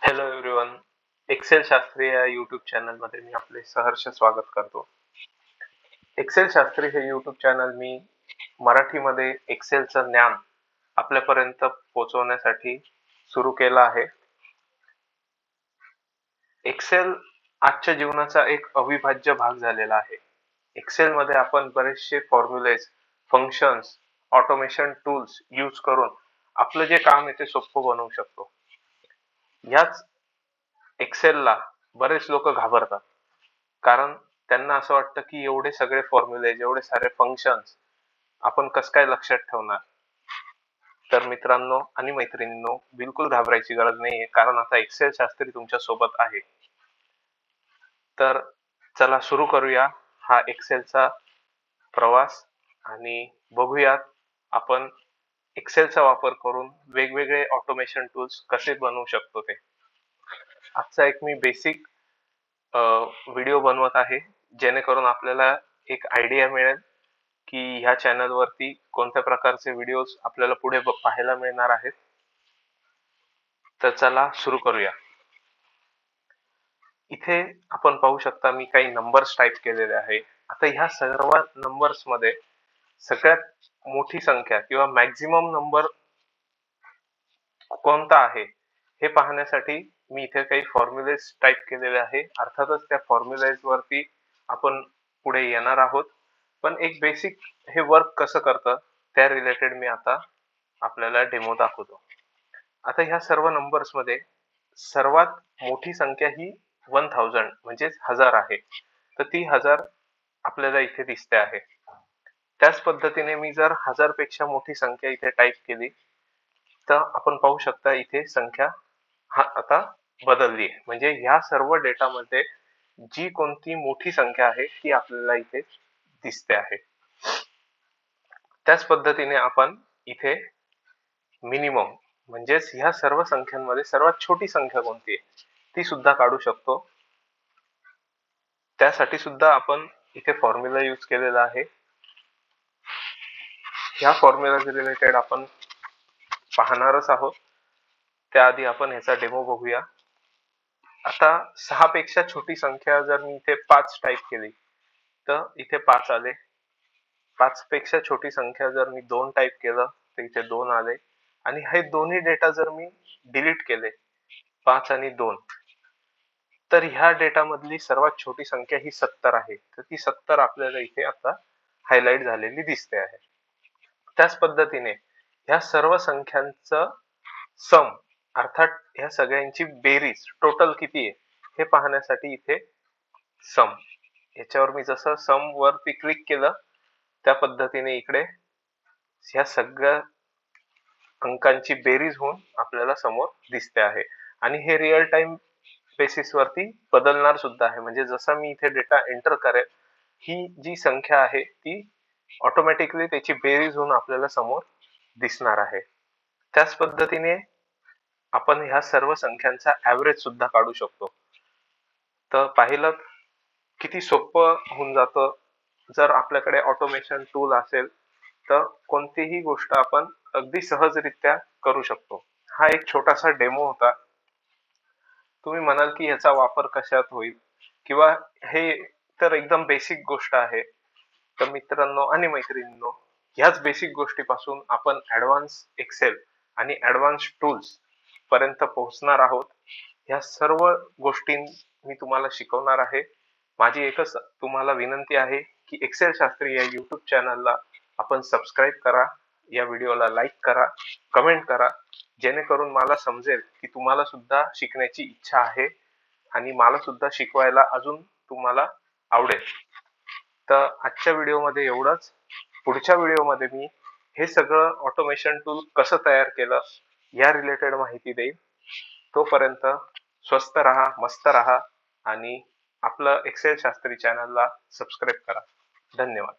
Hello everyone. Excel Shastri या YouTube चॅनलमध्ये मी आपले सहर्ष स्वागत करतो. एक्सेल शास्त्री हे यूट्यूब चॅनल मी मराठीमध्ये एक्सेलचं ज्ञान आपल्यापर्यंत पोहोचवण्यासाठी सुरू केलं आहे. एक्सेल आजच्या जीवनाचा एक अविभाज्य भाग झालेला आहे. एक्सेलमध्ये आपण बरेचसे formulas, functions, automation tools use करून आपलं जे काम आहे ते सोपं बनवू शकतो. याच एक्सेलला बरेच लोक घाबरतात, कारण त्यांना असं वाटतं की एवढे सगळे फॉर्म्युलेज, एवढे सारे फंक्शन्स आपण कसं काय लक्षात ठेवणार. तर मित्रांनो आणि मैत्रिणींनो, बिलकुल घाबरायची गरज नाहीये, कारण आता एक्सेल शास्त्री तुमच्या सोबत आहे. तर चला सुरू करूया हा एक्सेलचा प्रवास आणि बघूयात आपण एक्सेलचा वापर करून वेगवेगळे ऑटोमेशन टूल्स कसे बनवू शकतो ते. आजचा एक मी बेसिक व्हिडिओ बनवत आहे, जेणेकरून आपल्याला एक आयडिया मिळेल की ह्या चॅनल वरती कोणत्या प्रकारचे व्हिडिओज आपल्याला पुढे पाहायला मिळणार आहेत. तर चला सुरू करूया. इथे आपण पाहू शकता मी काही नंबर्स टाईप केलेले आहे. आता ह्या सर्व नंबर्स मध्ये सगळ्यात मोठी संख्या किंवा मॅक्झिमम नंबर कोणता आहे हे पाहण्यासाठी मी इथे काही फॉर्म्युलेज टाईप केलेले आहे. अर्थातच त्या फॉर्म्युलेज वरती आपण पुढे येणार आहोत, पण एक बेसिक हे वर्क कसं करतं त्या रिलेटेड मी आता आपल्याला डेमो दाखवतो. आता ह्या सर्व नंबर्स मध्ये सर्वात मोठी संख्या ही 1000 म्हणजेच 1000 आहे. तर ती 1000 आपल्याला इथे दिसते आहे. त्याच पद्धतीने मी जर 1000 पेक्षा मोठी संख्या इथे टाईप केली तर आपण पाहू शकता इथे संख्या आता बदलली आहे. म्हणजे ह्या सर्व डेटामध्ये जी कोणती मोठी संख्या आहे ती आपल्याला इथे दिसते आहे. त्याच पद्धतीने आपण इथे मिनिमम म्हणजेच ह्या सर्व संख्यांमध्ये सर्वात छोटी संख्या कोणती आहे ती सुद्धा काढू शकतो. त्यासाठी सुद्धा आपण इथे फॉर्म्युला यूज केलेला आहे. ह्या फॉर्म्युला रिलेटेड आपण पाहणारच आहोत. त्याआधी आपण ह्याचा डेमो बघूया. आता 6 पेक्षा छोटी संख्या जर मी इथे 5 टाईप केली तर इथे 5 आले. 5 पेक्षा छोटी संख्या जर मी 2 टाईप केलं तर इथे 2 आले. आणि हे दोन्ही डेटा जर मी डिलीट केले 5 आणि 2 तर ह्या डेटा मधली सर्वात छोटी संख्या ही 70 आहे. तर ती 70 आपल्याला इथे आता हायलाइट झालेली दिसते आहे. त्याच पद्धतीने ह्या सर्व संख्यांचं सम अर्थात ह्या सगळ्यांची बेरीज टोटल किती आहे हे पाहण्यासाठी इथे सम याच्यावर मी जसं सम वरती क्लिक केलं त्या पद्धतीने इकडे ह्या सगळ्या अंकांची बेरीज होऊन आपल्याला समोर दिसते आहे. आणि हे रिअल टाइम बेसिस वरती बदलणार सुद्धा आहे. म्हणजे जसा मी इथे डेटा एंटर करेल ही जी संख्या आहे ती ऑटोमॅटिकली त्याची बेरीज होऊन आपल्याला समोर दिसणार आहे. त्याच पद्धतीने आपण ह्या सर्व संख्यांचा ऍव्हरेज सुद्धा काढू शकतो. तर पाहिलं किती सोपं होऊन जातं जर आपल्याकडे ऑटोमेशन टूल असेल तर कोणतीही गोष्ट आपण अगदी सहजरित्या करू शकतो. हा एक छोटासा डेमो होता. तुम्ही म्हणाल की याचा वापर कशात होईल किंवा हे तर एकदम बेसिक गोष्ट आहे. तर मित्रांनो आणि मैत्रिणींनो, ह्याच बेसिक गोष्टीपासून आपण ऍडव्हान्स एक्सेल आणि ऍडव्हान्स टूल्स पर्यंत पोहोचणार आहोत. ह्या सर्व गोष्टी मी तुम्हाला शिकवणार आहे. माझी एकच तुम्हाला विनंती आहे की एक्सेल शास्त्री या युट्यूब चॅनलला आपण सबस्क्राईब करा, या व्हिडिओला लाईक करा, कमेंट करा, जेणेकरून मला समजेल की तुम्हाला सुद्धा शिकण्याची इच्छा आहे आणि मला सुद्धा शिकवायला अजून तुम्हाला आवडेल. तर आजच्या व्हिडिओमध्ये एवढंच. पुढच्या व्हिडिओमध्ये मी हे सगळं ऑटोमेशन टूल कसं तयार केलं या रिलेटेड माहिती देईल. तोपर्यंत स्वस्त राहा, मस्त राहा आणि आपलं एक्सेल शास्त्री चॅनलला सबस्क्राईब करा. धन्यवाद.